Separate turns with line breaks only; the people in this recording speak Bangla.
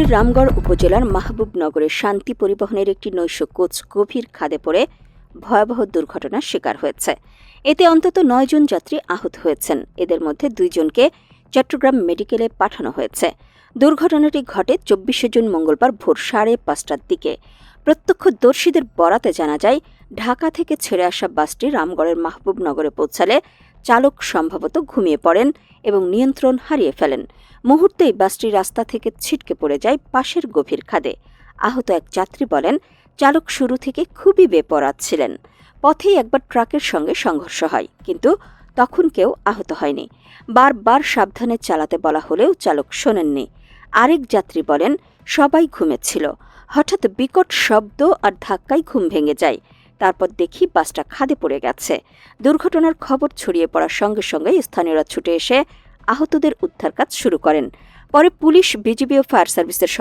রামগড় উপজেলার মাহবুবনগরে শান্তি পরিবহনের একটি নৈশ কোচ গভীর খাদে পড়ে ভয়াবহ দুর্ঘটনার শিকার হয়েছে। এতে অন্তত ৯ জন যাত্রী আহত হয়েছেন। এদের মধ্যে ২ জনকে চট্টগ্রাম মেডিকেলে পাঠানো হয়েছে। দুর্ঘটনাটি ঘটে ২৪ জুন মঙ্গলবার ভোর ৫:৩০টার দিকে। প্রত্যক্ষদর্শীদের বরাতে জানা যায়, ঢাকা থেকে ছেড়ে আসা বাসটি রামগড়ের মাহবুবনগরে পৌঁছালে চালক সম্ভবত ঘুমিয়ে পড়েন এবং নিয়ন্ত্রণ হারিয়ে ফেলেন। মুহূর্তেই বাসটি রাস্তা থেকে ছিটকে পড়ে যায় পাশের গভীর খাদে। আহত এক যাত্রী বলেন, চালক শুরু থেকে খুবই বেপরোয়া ছিলেন। পথেই একবার ট্রাকের সঙ্গে সংঘর্ষ হয়, কিন্তু তখন কেউ আহত হয়নি। বারবার সাবধানে চালাতে বলা হলেও চালক শোনেননি। আরেক যাত্রী বলেন, সবাই ঘুমেছিল। হঠাৎ বিকট শব্দ আর ধাক্কায় ঘুম ভেঙে যায়। তারপর দেখি বাসটা খাদে পড়ে গেছে। দুর্ঘটনার খবর ছড়িয়ে পড়ার সঙ্গে সঙ্গে স্থানীয়রা ছুটে এসে আহতদের উদ্ধার কাজ শুরু করেন। পরে পুলিশ, বিজিবি ও ফায়ার সার্ভিসের